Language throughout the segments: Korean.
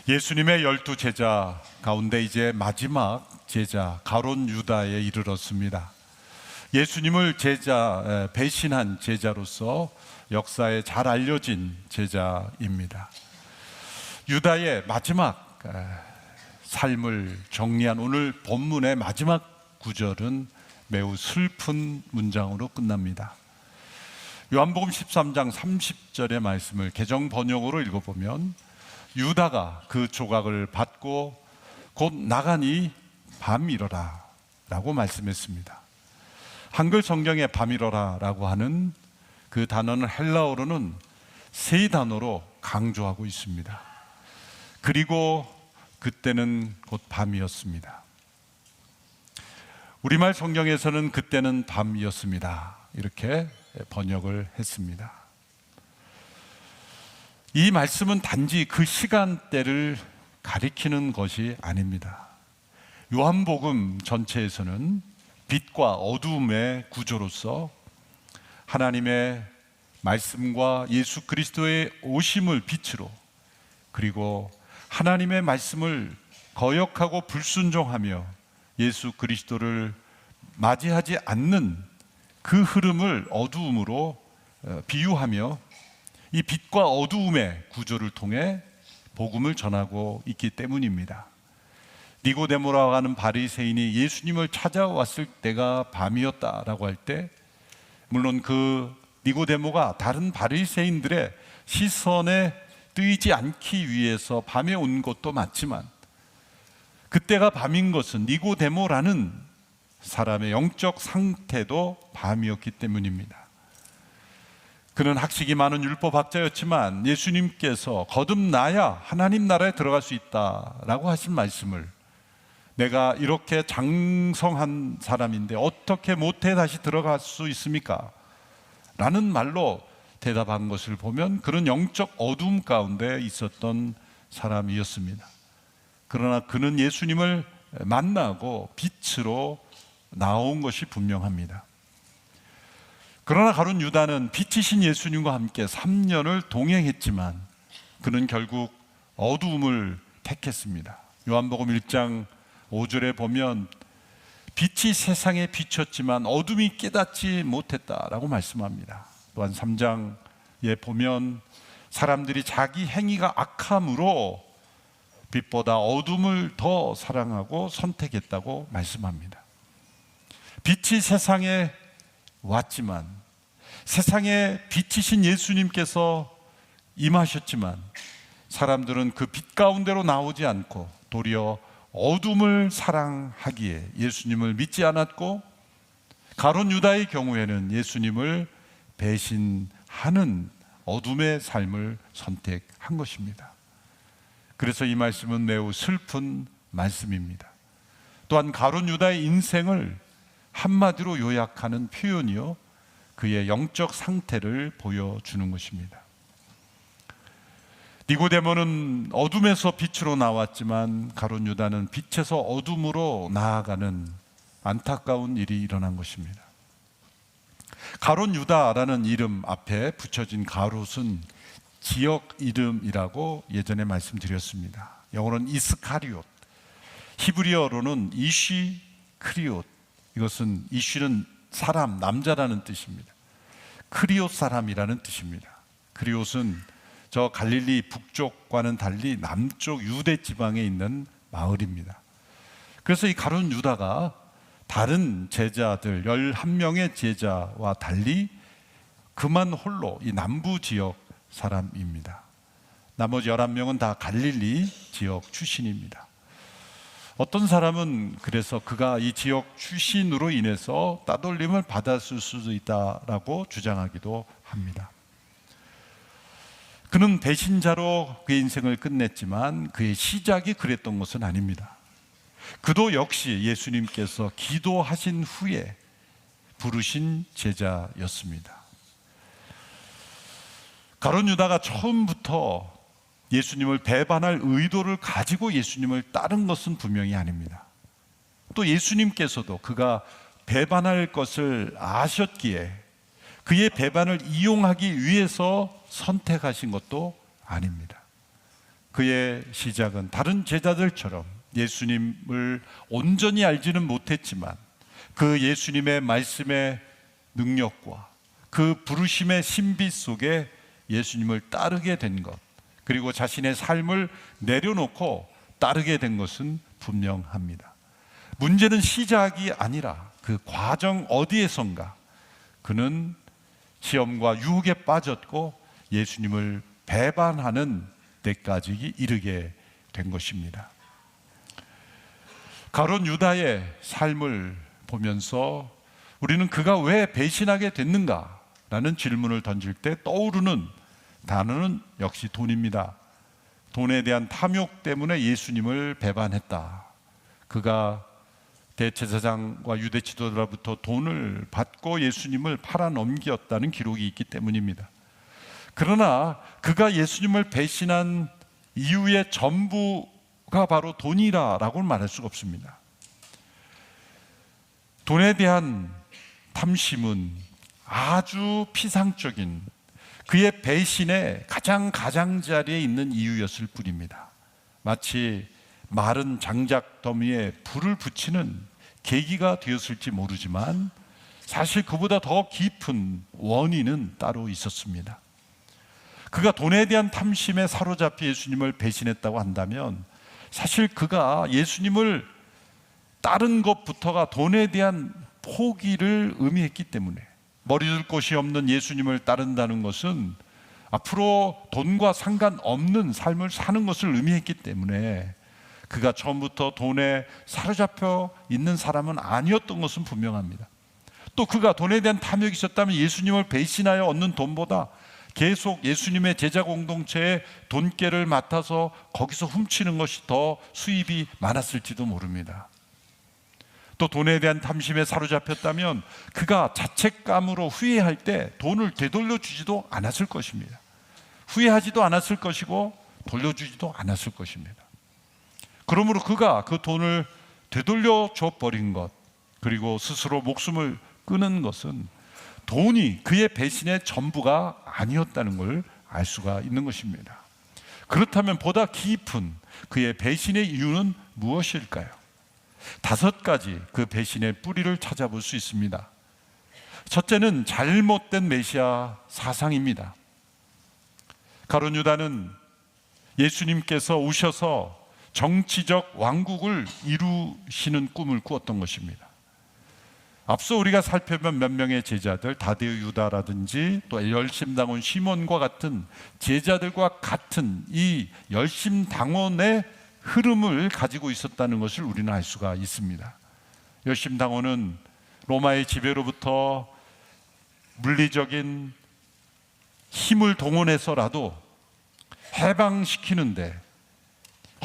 예수님의 12 제자 가운데 이제 마지막 제자 가룟 유다에 이르렀습니다. 예수님을 배신한 제자로서 역사에 잘 알려진 제자입니다. 유다의 마지막 삶을 정리한 오늘 본문의 마지막 구절은 매우 슬픈 문장으로 끝납니다. 요한복음 13장 30절의 말씀을 개정 번역으로 읽어보면 유다가 그 조각을 받고 곧 나가니 밤이러라 라고 말씀했습니다. 한글 성경에 밤이러라 라고 하는 그 단어는 헬라어로는 세 단어로 강조하고 있습니다. 그리고 그때는 곧 밤이었습니다. 우리말 성경에서는 그때는 밤이었습니다 이렇게 번역을 했습니다. 이 말씀은 단지 그 시간대를 가리키는 것이 아닙니다. 요한복음 전체에서는 빛과 어두움의 구조로서 하나님의 말씀과 예수 그리스도의 오심을 빛으로, 그리고 하나님의 말씀을 거역하고 불순종하며 예수 그리스도를 맞이하지 않는 그 흐름을 어두움으로 비유하며 이 빛과 어두움의 구조를 통해 복음을 전하고 있기 때문입니다. 니고데모라고 하는 바리새인이 예수님을 찾아왔을 때가 밤이었다라고 할 때, 물론 그 니고데모가 다른 바리새인들의 시선에 뜨이지 않기 위해서 밤에 온 것도 맞지만, 그때가 밤인 것은 니고데모라는 사람의 영적 상태도 밤이었기 때문입니다. 그는 학식이 많은 율법학자였지만 예수님께서 거듭나야 하나님 나라에 들어갈 수 있다라고 하신 말씀을, 내가 이렇게 장성한 사람인데 어떻게 못해 다시 들어갈 수 있습니까? 라는 말로 대답한 것을 보면 그는 영적 어두움 가운데 있었던 사람이었습니다. 그러나 그는 예수님을 만나고 빛으로 나온 것이 분명합니다. 그러나 가룟 유다는 빛이신 예수님과 함께 3년을 동행했지만 그는 결국 어두움을 택했습니다. 요한복음 1장 5절에 보면 빛이 세상에 비쳤지만 어둠이 깨닫지 못했다라고 말씀합니다. 또한 3장에 보면 사람들이 자기 행위가 악함으로 빛보다 어둠을 더 사랑하고 선택했다고 말씀합니다. 빛이 세상에 왔지만, 세상에 빛이신 예수님께서 임하셨지만 사람들은 그 빛 가운데로 나오지 않고 도리어 어둠을 사랑하기에 예수님을 믿지 않았고, 가룟 유다의 경우에는 예수님을 배신하는 어둠의 삶을 선택한 것입니다. 그래서 이 말씀은 매우 슬픈 말씀입니다. 또한 가룟 유다의 인생을 한마디로 요약하는 표현이요, 그의 영적 상태를 보여주는 것입니다. 니고데모는 어둠에서 빛으로 나왔지만 가룟 유다는 빛에서 어둠으로 나아가는 안타까운 일이 일어난 것입니다. 가룟 유다라는 이름 앞에 붙여진 가롯은 지역 이름이라고 예전에 말씀드렸습니다. 영어로는 이스카리옷, 히브리어로는 이쉬크리옷. 이것은 이쉬는 사람, 남자라는 뜻입니다. 크리옷 사람이라는 뜻입니다. 크리옷은 저 갈릴리 북쪽과는 달리 남쪽 유대 지방에 있는 마을입니다. 그래서 이 가룟 유다가 다른 제자들 11명의 제자와 달리 그만 홀로 이 남부 지역 사람입니다. 나머지 11명은 다 갈릴리 지역 출신입니다. 어떤 사람은 그래서 그가 이 지역 출신으로 인해서 따돌림을 받았을 수도 있다라고 주장하기도 합니다. 그는 배신자로 그의 인생을 끝냈지만 그의 시작이 그랬던 것은 아닙니다. 그도 역시 예수님께서 기도하신 후에 부르신 제자였습니다. 가룟 유다가 처음부터 예수님을 배반할 의도를 가지고 예수님을 따른 것은 분명히 아닙니다. 또 예수님께서도 그가 배반할 것을 아셨기에 그의 배반을 이용하기 위해서 선택하신 것도 아닙니다. 그의 시작은 다른 제자들처럼 예수님을 온전히 알지는 못했지만 그 예수님의 말씀의 능력과 그 부르심의 신비 속에 예수님을 따르게 된 것, 그리고 자신의 삶을 내려놓고 따르게 된 것은 분명합니다. 문제는 시작이 아니라 그 과정 어디에선가 그는 시험과 유혹에 빠졌고 예수님을 배반하는 데까지 이르게 된 것입니다. 가룟 유다의 삶을 보면서 우리는 그가 왜 배신하게 됐는가라는 질문을 던질 때 떠오르는 단어는 역시 돈입니다. 돈에 대한 탐욕 때문에 예수님을 배반했다. 그가 대제사장과 유대 지도자로부터 돈을 받고 예수님을 팔아넘겼다는 기록이 있기 때문입니다. 그러나 그가 예수님을 배신한 이유의 전부가 바로 돈이라고는 말할 수가 없습니다. 돈에 대한 탐심은 아주 피상적인 그의 배신의 가장 가장자리에 있는 이유였을 뿐입니다. 마치 마른 장작 더미에 불을 붙이는 계기가 되었을지 모르지만 사실 그보다 더 깊은 원인은 따로 있었습니다. 그가 돈에 대한 탐심에 사로잡혀 예수님을 배신했다고 한다면 사실 그가 예수님을 따른 것부터가 돈에 대한 포기를 의미했기 때문에, 머리둘 곳이 없는 예수님을 따른다는 것은 앞으로 돈과 상관없는 삶을 사는 것을 의미했기 때문에 그가 처음부터 돈에 사로잡혀 있는 사람은 아니었던 것은 분명합니다. 또 그가 돈에 대한 탐욕이 있었다면 예수님을 배신하여 얻는 돈보다 계속 예수님의 제자 공동체의 돈깨를 맡아서 거기서 훔치는 것이 더 수입이 많았을지도 모릅니다. 또 돈에 대한 탐심에 사로잡혔다면 그가 자책감으로 후회할 때 돈을 되돌려 주지도 않았을 것입니다. 후회하지도 않았을 것이고 돌려주지도 않았을 것입니다. 그러므로 그가 그 돈을 되돌려 줘버린 것, 그리고 스스로 목숨을 끊은 것은 돈이 그의 배신의 전부가 아니었다는 걸 알 수가 있는 것입니다. 그렇다면 보다 깊은 그의 배신의 이유는 무엇일까요? 5가지 그 배신의 뿌리를 찾아볼 수 있습니다. 첫째는 잘못된 메시아 사상입니다. 가룟 유다는 예수님께서 오셔서 정치적 왕국을 이루시는 꿈을 꾸었던 것입니다. 앞서 우리가 살펴본 몇 명의 제자들, 다데오 유다라든지 또 열심당원 시몬과 같은 제자들과 같은 이 열심당원의 흐름을 가지고 있었다는 것을 우리는 알 수가 있습니다. 열심당원은 로마의 지배로부터 물리적인 힘을 동원해서라도 해방시키는데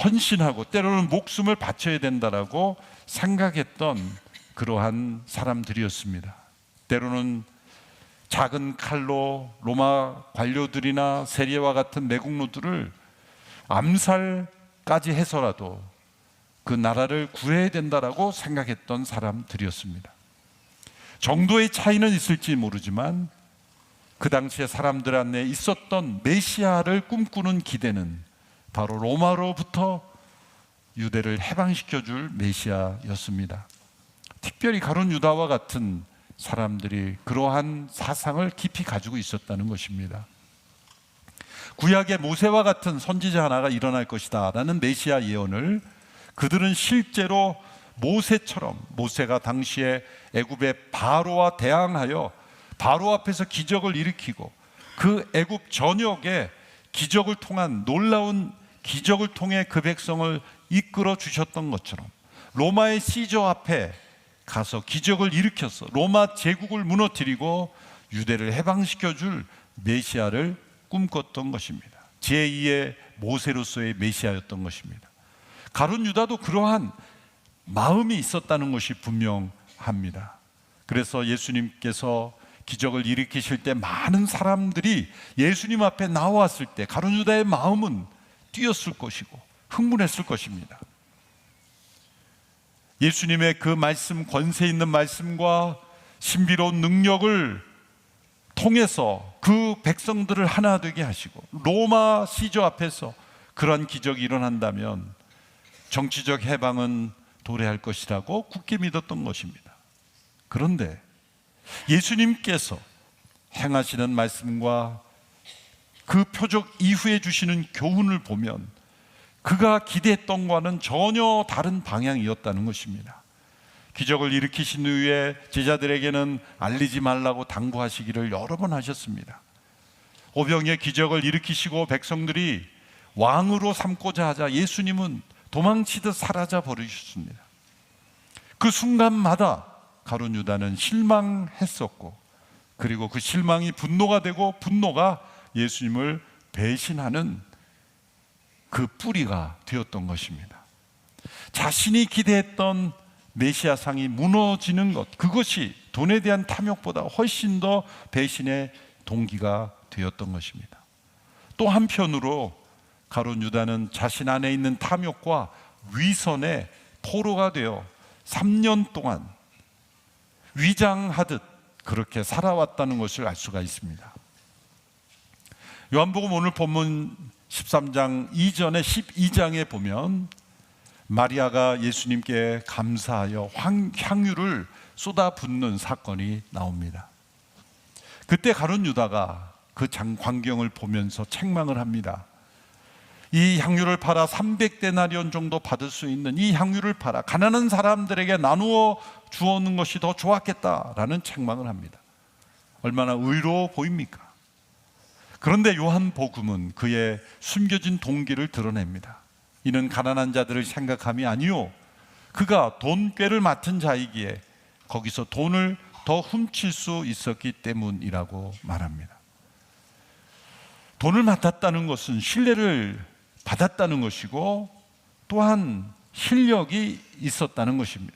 헌신하고 때로는 목숨을 바쳐야 된다라고 생각했던 그러한 사람들이었습니다. 때로는 작은 칼로 로마 관료들이나 세리와 같은 매국노들을 암살까지 해서라도 그 나라를 구해야 된다라고 생각했던 사람들이었습니다. 정도의 차이는 있을지 모르지만 그 당시에 사람들 안에 있었던 메시아를 꿈꾸는 기대는 바로 로마로부터 유대를 해방시켜줄 메시아였습니다. 특별히 가룟 유다와 같은 사람들이 그러한 사상을 깊이 가지고 있었다는 것입니다. 구약의 모세와 같은 선지자 하나가 일어날 것이다 라는 메시아 예언을 그들은 실제로 모세처럼, 모세가 당시에 애굽의 바로와 대항하여 바로 앞에서 기적을 일으키고 그 애굽 전역에 기적을 통한 놀라운 기적을 통해 그 백성을 이끌어 주셨던 것처럼 로마의 시저 앞에 가서 기적을 일으켜서 로마 제국을 무너뜨리고 유대를 해방시켜줄 메시아를 꿈꿨던 것입니다. 제2의 모세로서의 메시아였던 것입니다. 가룟 유다도 그러한 마음이 있었다는 것이 분명합니다. 그래서 예수님께서 기적을 일으키실 때 많은 사람들이 예수님 앞에 나왔을 때 가룟 유다의 마음은 뛰었을 것이고 흥분했을 것입니다. 예수님의 그 말씀, 권세 있는 말씀과 신비로운 능력을 통해서 그 백성들을 하나 되게 하시고 로마 시저 앞에서 그러한 기적이 일어난다면 정치적 해방은 도래할 것이라고 굳게 믿었던 것입니다. 그런데 예수님께서 행하시는 말씀과 그 표적 이후에 주시는 교훈을 보면 그가 기대했던 것과는 전혀 다른 방향이었다는 것입니다. 기적을 일으키신 후에 제자들에게는 알리지 말라고 당부하시기를 여러 번 하셨습니다. 오병이의 기적을 일으키시고 백성들이 왕으로 삼고자 하자 예수님은 도망치듯 사라져 버리셨습니다. 그 순간마다 가룟 유다는 실망했었고, 그리고 그 실망이 분노가 되고, 분노가 예수님을 배신하는 그 뿌리가 되었던 것입니다. 자신이 기대했던 메시아상이 무너지는 것, 그것이 돈에 대한 탐욕보다 훨씬 더 배신의 동기가 되었던 것입니다. 또 한편으로 가룟 유다는 자신 안에 있는 탐욕과 위선의 포로가 되어 3년 동안 위장하듯 그렇게 살아왔다는 것을 알 수가 있습니다. 요한복음 오늘 본문 13장 이전에 12장에 보면 마리아가 예수님께 감사하여 향유를 쏟아붓는 사건이 나옵니다. 그때 가룟 유다가 그 광경을 보면서 책망을 합니다. 이 향유를 팔아 300데나리온 정도 받을 수 있는 이 향유를 팔아 가난한 사람들에게 나누어 주었는 것이 더 좋았겠다라는 책망을 합니다. 얼마나 의로워 보입니까? 그런데 요한복음은 그의 숨겨진 동기를 드러냅니다. 이는 가난한 자들을 생각함이 아니요, 그가 돈꾀를 맡은 자이기에 거기서 돈을 더 훔칠 수 있었기 때문이라고 말합니다. 돈을 맡았다는 것은 신뢰를 받았다는 것이고, 또한 실력이 있었다는 것입니다.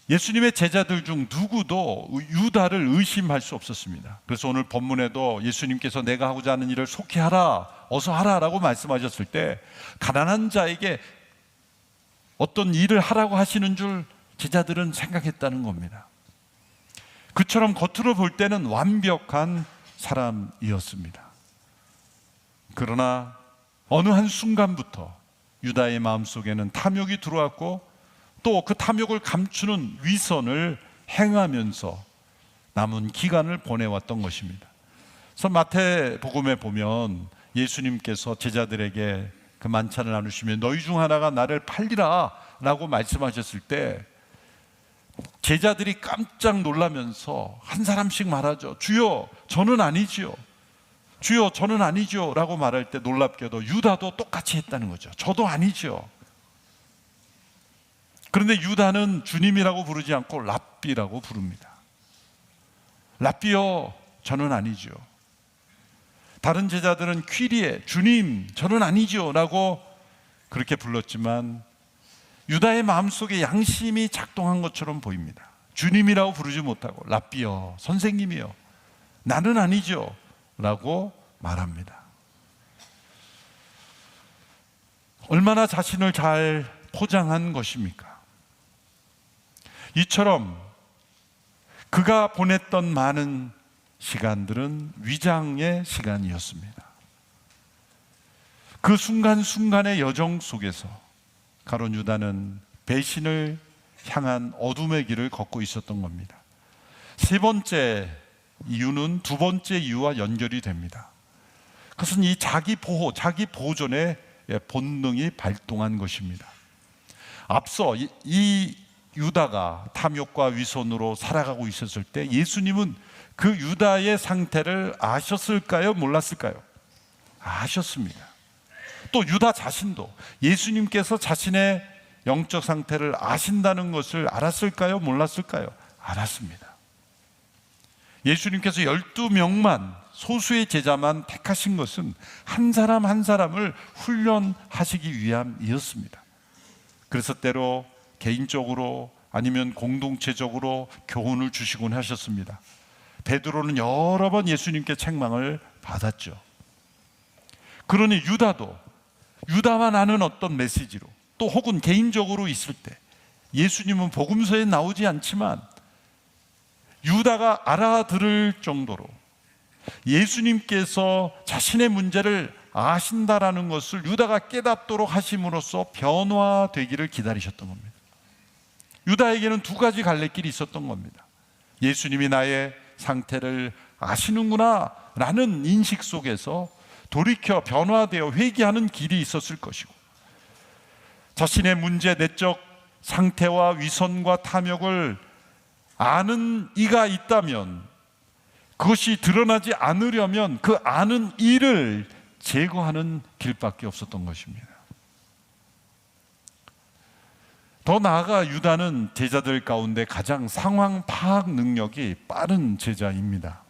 예수님의 제자들 중 누구도 유다를 의심할 수 없었습니다. 그래서 오늘 본문에도 예수님께서 내가 하고자 하는 일을 속히 하라, 어서 하라 라고 말씀하셨을 때 가난한 자에게 어떤 일을 하라고 하시는 줄 제자들은 생각했다는 겁니다. 그처럼 겉으로 볼 때는 완벽한 사람이었습니다. 그러나 어느 한 순간부터 유다의 마음속에는 탐욕이 들어왔고, 또 그 탐욕을 감추는 위선을 행하면서 남은 기간을 보내왔던 것입니다. 그래서 마태복음에 보면 예수님께서 제자들에게 그 만찬을 나누시며 너희 중 하나가 나를 팔리라 라고 말씀하셨을 때 제자들이 깜짝 놀라면서 한 사람씩 말하죠. 주여 저는 아니지요, 주여 저는 아니죠 라고 말할 때 놀랍게도 유다도 똑같이 했다는 거죠. 저도 아니죠. 그런데 유다는 주님이라고 부르지 않고 랍비라고 부릅니다. 랍비요 저는 아니죠. 다른 제자들은 퀴리에 주님 저는 아니죠 라고 그렇게 불렀지만 유다의 마음속에 양심이 작동한 것처럼 보입니다. 주님이라고 부르지 못하고 랍비요 선생님이요 나는 아니죠 라고 말합니다. 얼마나 자신을 잘 포장한 것입니까? 이처럼 그가 보냈던 많은 시간들은 위장의 시간이었습니다. 그 순간순간의 여정 속에서 가룟 유다는 배신을 향한 어둠의 길을 걷고 있었던 겁니다. 세 번째 이유는 두 번째 이유와 연결이 됩니다. 그것은 이 자기 보호, 자기 보존의 본능이 발동한 것입니다. 앞서 이 유다가 탐욕과 위선으로 살아가고 있었을 때 예수님은 그 유다의 상태를 아셨을까요? 몰랐을까요? 아셨습니다. 또 유다 자신도 예수님께서 자신의 영적 상태를 아신다는 것을 알았을까요? 몰랐을까요? 알았습니다. 예수님께서 12명만 소수의 제자만 택하신 것은 한 사람 한 사람을 훈련하시기 위함이었습니다. 그래서 때로 개인적으로 아니면 공동체적으로 교훈을 주시곤 하셨습니다. 베드로는 여러 번 예수님께 책망을 받았죠. 그러니 유다도 유다만 아는 어떤 메시지로 또 혹은 개인적으로 있을 때 예수님은 복음서에 나오지 않지만 유다가 알아들을 정도로 예수님께서 자신의 문제를 아신다라는 것을 유다가 깨닫도록 하심으로써 변화되기를 기다리셨던 겁니다. 유다에게는 두 가지 갈래길이 있었던 겁니다. 예수님이 나의 상태를 아시는구나 라는 인식 속에서 돌이켜 변화되어 회개하는 길이 있었을 것이고, 자신의 문제, 내적 상태와 위선과 탐욕을 아는 이가 있다면 그것이 드러나지 않으려면 그 아는 이를 제거하는 길밖에 없었던 것입니다. 더 나아가 유다는 제자들 가운데 가장 상황 파악 능력이 빠른 제자입니다.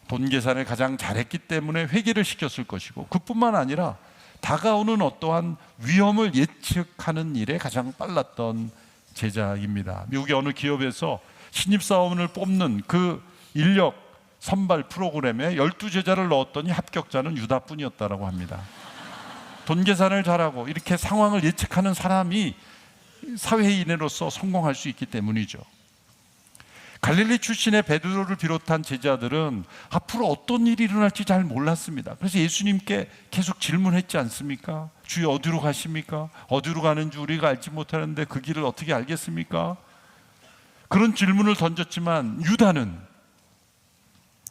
돈 계산을 가장 잘했기 때문에 회개를 시켰을 것이고, 그뿐만 아니라 다가오는 어떠한 위험을 예측하는 일에 가장 빨랐던 제자입니다. 미국의 어느 기업에서 신입사원을 뽑는 그 인력 선발 프로그램에 12제자를 넣었더니 합격자는 유다뿐이었다고 합니다. 돈 계산을 잘하고 이렇게 상황을 예측하는 사람이 사회인으로서 성공할 수 있기 때문이죠. 갈릴리 출신의 베드로를 비롯한 제자들은 앞으로 어떤 일이 일어날지 잘 몰랐습니다. 그래서 예수님께 계속 질문했지 않습니까? 주여, 어디로 가십니까? 어디로 가는지 우리가 알지 못하는데 그 길을 어떻게 알겠습니까? 그런 질문을 던졌지만 유다는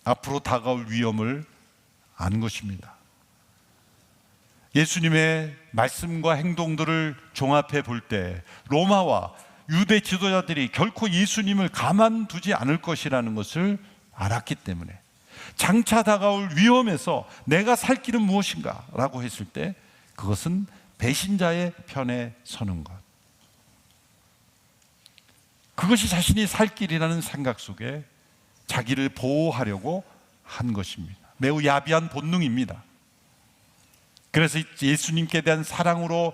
앞으로 다가올 위험을 아는 것입니다. 예수님의 말씀과 행동들을 종합해 볼 때 로마와 유대 지도자들이 결코 예수님을 가만두지 않을 것이라는 것을 알았기 때문에 장차 다가올 위험에서 내가 살 길은 무엇인가 라고 했을 때 그것은 배신자의 편에 서는 것, 그것이 자신이 살 길이라는 생각 속에 자기를 보호하려고 한 것입니다. 매우 야비한 본능입니다. 그래서 예수님께 대한 사랑으로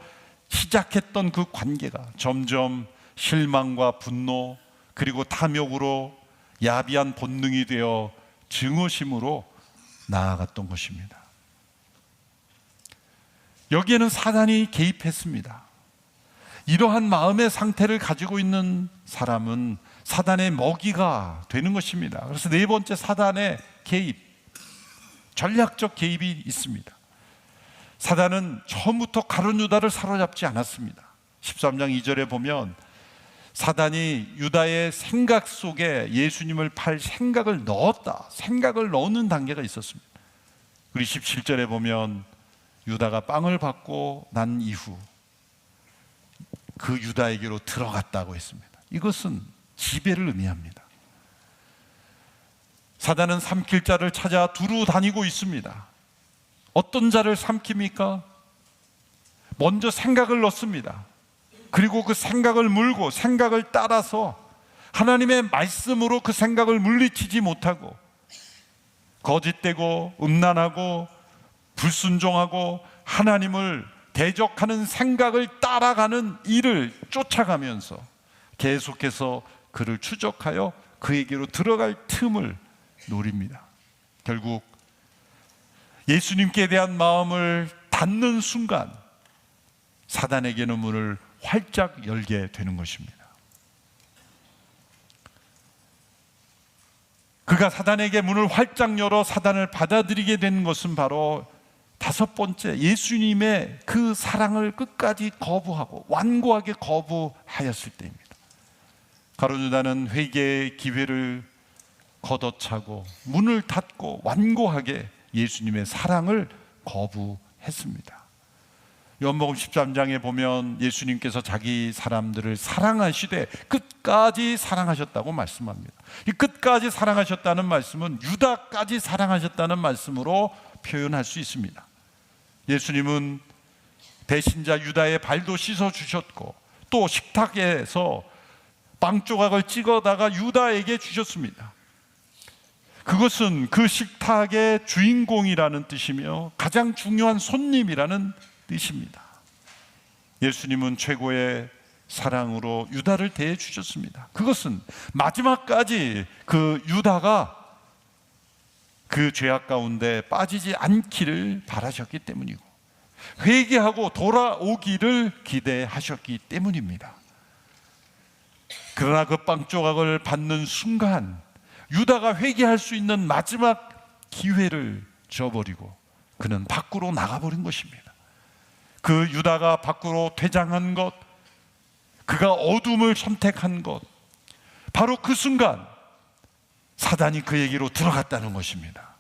시작했던 그 관계가 점점 실망과 분노 그리고 탐욕으로 야비한 본능이 되어 증오심으로 나아갔던 것입니다. 여기에는 사단이 개입했습니다. 이러한 마음의 상태를 가지고 있는 사람은 사단의 먹이가 되는 것입니다. 그래서 네 번째, 사단의 개입, 전략적 개입이 있습니다. 사단은 처음부터 가룟 유다를 사로잡지 않았습니다. 13장 2절에 보면 사단이 유다의 생각 속에 예수님을 팔 생각을 넣는 단계가 있었습니다. 그리고 17절에 보면 유다가 빵을 받고 난 이후 그 유다에게로 들어갔다고 했습니다. 이것은 지배를 의미합니다. 사단은 삼킬 자를 찾아 두루 다니고 있습니다. 어떤 자를 삼킵니까? 먼저 생각을 넣습니다. 그리고 그 생각을 물고 생각을 따라서 하나님의 말씀으로 그 생각을 물리치지 못하고 거짓되고 음란하고 불순종하고 하나님을 대적하는 생각을 따라가는 일을 쫓아가면서 계속해서 그를 추적하여 그에게로 들어갈 틈을 노립니다. 결국 예수님께 대한 마음을 닫는 순간 사단에게는 문을 활짝 열게 되는 것입니다. 그가 사단에게 문을 활짝 열어 사단을 받아들이게 된 것은 바로 다섯 번째, 예수님의 그 사랑을 끝까지 거부하고 완고하게 거부하였을 때입니다. 가룟 유다는 회개의 기회를 걷어차고 문을 닫고 완고하게 예수님의 사랑을 거부했습니다. 요한복음 13장에 보면 예수님께서 자기 사람들을 사랑하시되 끝까지 사랑하셨다고 말씀합니다. 이 끝까지 사랑하셨다는 말씀은 유다까지 사랑하셨다는 말씀으로 표현할 수 있습니다. 예수님은 배신자 유다의 발도 씻어 주셨고 또 식탁에서 빵 조각을 찍어다가 유다에게 주셨습니다. 그것은 그 식탁의 주인공이라는 뜻이며 가장 중요한 손님이라는 뜻입니다. 예수님은 최고의 사랑으로 유다를 대해 주셨습니다. 그것은 마지막까지 그 유다가 그 죄악 가운데 빠지지 않기를 바라셨기 때문이고 회개하고 돌아오기를 기대하셨기 때문입니다. 그러나 그 빵 조각을 받는 순간 유다가 회개할 수 있는 마지막 기회를 저버리고 그는 밖으로 나가버린 것입니다. 그 유다가 밖으로 퇴장한 것, 그가 어둠을 선택한 것, 바로 그 순간 사단이 그에게로 들어갔다는 것입니다.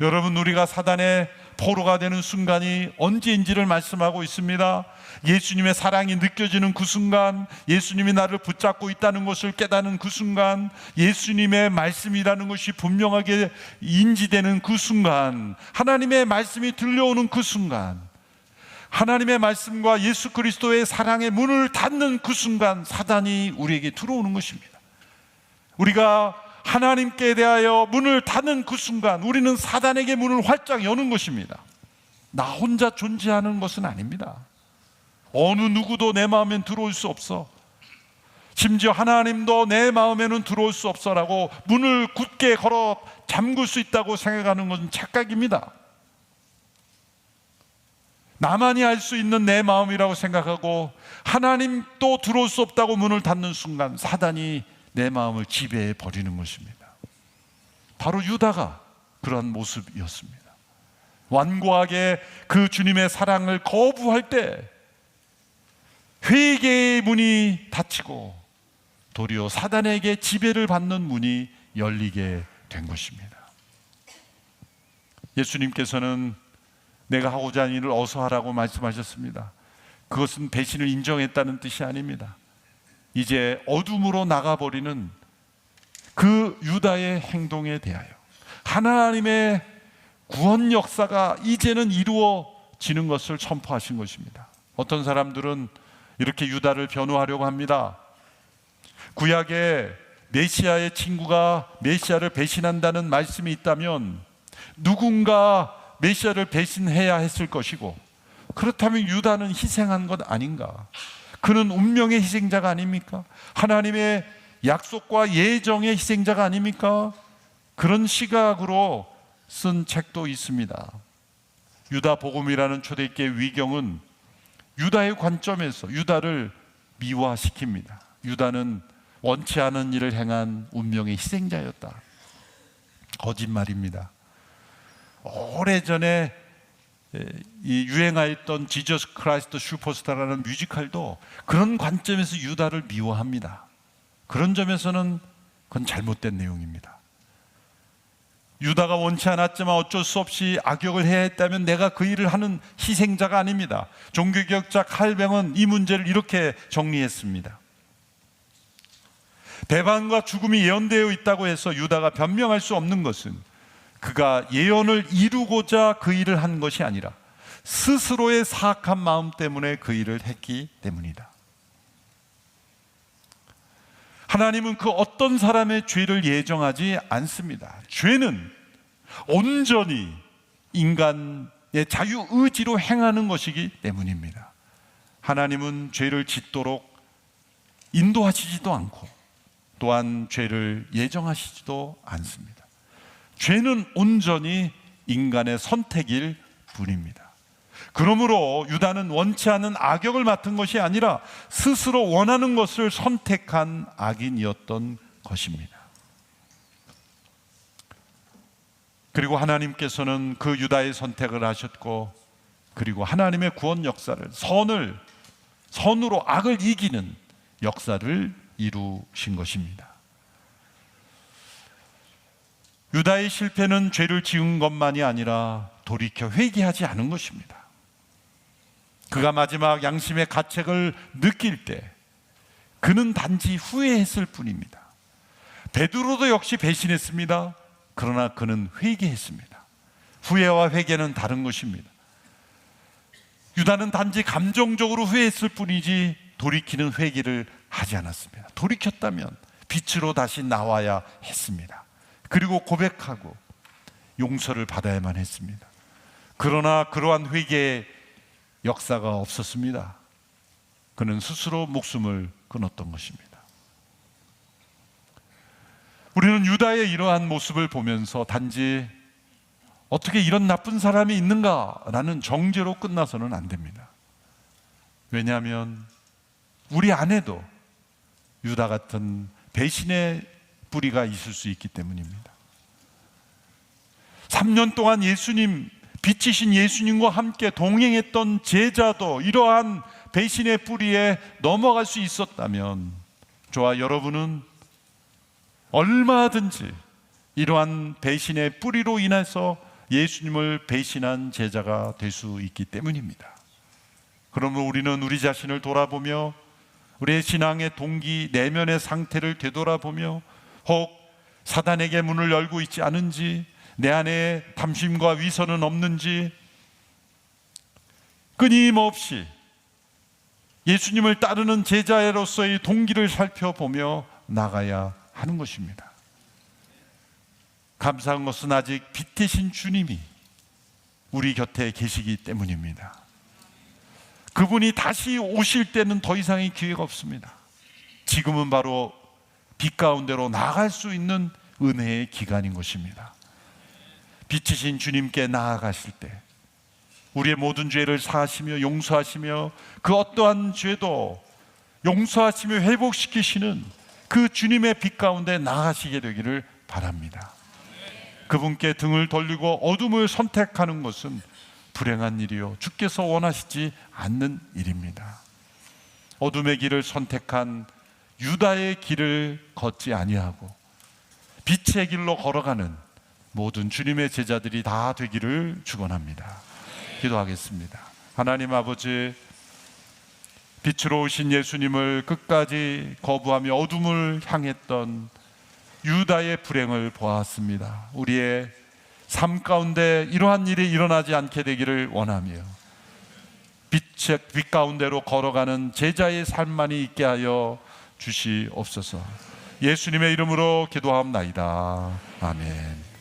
여러분, 우리가 사단의 포로가 되는 순간이 언제인지를 말씀하고 있습니다. 예수님의 사랑이 느껴지는 그 순간, 예수님이 나를 붙잡고 있다는 것을 깨닫는 그 순간, 예수님의 말씀이라는 것이 분명하게 인지되는 그 순간, 하나님의 말씀이 들려오는 그 순간, 하나님의 말씀과 예수 그리스도의 사랑의 문을 닫는 그 순간 사단이 우리에게 들어오는 것입니다. 우리가 하나님께 대하여 문을 닫는 그 순간 우리는 사단에게 문을 활짝 여는 것입니다. 나 혼자 존재하는 것은 아닙니다. 어느 누구도 내 마음엔 들어올 수 없어. 심지어 하나님도 내 마음에는 들어올 수 없어라고 문을 굳게 걸어 잠글 수 있다고 생각하는 것은 착각입니다. 나만이 알 수 있는 내 마음이라고 생각하고 하나님도 들어올 수 없다고 문을 닫는 순간 사단이 내 마음을 지배해 버리는 것입니다. 바로 유다가 그러한 모습이었습니다. 완고하게 그 주님의 사랑을 거부할 때 회개의 문이 닫히고 도리어 사단에게 지배를 받는 문이 열리게 된 것입니다. 예수님께서는 내가 하고자 하는 일을 어서 하라고 말씀하셨습니다. 그것은 배신을 인정했다는 뜻이 아닙니다. 이제 어둠으로 나가버리는 그 유다의 행동에 대하여 하나님의 구원 역사가 이제는 이루어지는 것을 선포하신 것입니다. 어떤 사람들은 이렇게 유다를 변호하려고 합니다. 구약에 메시아의 친구가 메시아를 배신한다는 말씀이 있다면 누군가 메시아를 배신해야 했을 것이고, 그렇다면 유다는 희생한 것 아닌가? 그는 운명의 희생자가 아닙니까? 하나님의 약속과 예정의 희생자가 아닙니까? 그런 시각으로 쓴 책도 있습니다. 유다 복음이라는 초대교회 위경은 유다의 관점에서 유다를 미화시킵니다. 유다는 원치 않은 일을 행한 운명의 희생자였다. 거짓말입니다. 오래전에 이 유행하였던 지저스 크라이스트 슈퍼스타라는 뮤지컬도 그런 관점에서 유다를 미워합니다. 그런 점에서는 그건 잘못된 내용입니다. 유다가 원치 않았지만 어쩔 수 없이 악역을 해야 했다면 내가 그 일을 하는 희생자가 아닙니다. 종교개혁자 칼뱅은 이 문제를 이렇게 정리했습니다. 배반과 죽음이 예언되어 있다고 해서 유다가 변명할 수 없는 것은 그가 예언을 이루고자 그 일을 한 것이 아니라 스스로의 사악한 마음 때문에 그 일을 했기 때문이다. 하나님은 그 어떤 사람의 죄를 예정하지 않습니다. 죄는 온전히 인간의 자유의지로 행하는 것이기 때문입니다. 하나님은 죄를 짓도록 인도하시지도 않고 또한 죄를 예정하시지도 않습니다. 죄는 온전히 인간의 선택일 뿐입니다. 그러므로 유다는 원치 않은 악역을 맡은 것이 아니라 스스로 원하는 것을 선택한 악인이었던 것입니다. 그리고 하나님께서는 그 유다의 선택을 하셨고, 그리고 하나님의 구원 역사를 선으로 악을 이기는 역사를 이루신 것입니다. 유다의 실패는 죄를 지은 것만이 아니라 돌이켜 회개하지 않은 것입니다. 그가 마지막 양심의 가책을 느낄 때 그는 단지 후회했을 뿐입니다. 베드로도 역시 배신했습니다. 그러나 그는 회개했습니다. 후회와 회개는 다른 것입니다. 유다는 단지 감정적으로 후회했을 뿐이지 돌이키는 회개를 하지 않았습니다. 돌이켰다면 빛으로 다시 나와야 했습니다. 그리고 고백하고 용서를 받아야만 했습니다. 그러나 그러한 회개의 역사가 없었습니다. 그는 스스로 목숨을 끊었던 것입니다. 우리는 유다의 이러한 모습을 보면서 단지 어떻게 이런 나쁜 사람이 있는가라는 정죄로 끝나서는 안 됩니다. 왜냐하면 우리 안에도 유다 같은 배신의 뿌리가 있을 수 있기 때문입니다. 3년 동안 예수님 빛이신 예수님과 함께 동행했던 제자도 이러한 배신의 뿌리에 넘어갈 수 있었다면, 저와 여러분은 얼마든지 이러한 배신의 뿌리로 인해서 예수님을 배신한 제자가 될 수 있기 때문입니다. 그러면 우리는 우리 자신을 돌아보며 우리의 신앙의 동기, 내면의 상태를 되돌아보며 혹 사단에게 문을 열고 있지 않은지, 내 안에 탐심과 위선은 없는지 끊임없이 예수님을 따르는 제자로서의 동기를 살펴보며 나가야 하는 것입니다. 감사한 것은 아직 빛이신 주님이 우리 곁에 계시기 때문입니다. 그분이 다시 오실 때는 더 이상의 기회가 없습니다. 지금은 바로 빛 가운데로 나아갈 수 있는 은혜의 기간인 것입니다. 빛이신 주님께 나아가실 때 우리의 모든 죄를 사하시며 용서하시며 그 어떠한 죄도 용서하시며 회복시키시는 그 주님의 빛 가운데 나아가시게 되기를 바랍니다. 그분께 등을 돌리고 어둠을 선택하는 것은 불행한 일이요, 주께서 원하시지 않는 일입니다. 어둠의 길을 선택한 유다의 길을 걷지 아니하고 빛의 길로 걸어가는 모든 주님의 제자들이 다 되기를 축원합니다. 기도하겠습니다. 하나님 아버지, 빛으로 오신 예수님을 끝까지 거부하며 어둠을 향했던 유다의 불행을 보았습니다. 우리의 삶 가운데 이러한 일이 일어나지 않게 되기를 원하며 빛 가운데로 걸어가는 제자의 삶만이 있게 하여 주시옵소서. 예수님의 이름으로 기도하옵나이다. 아멘.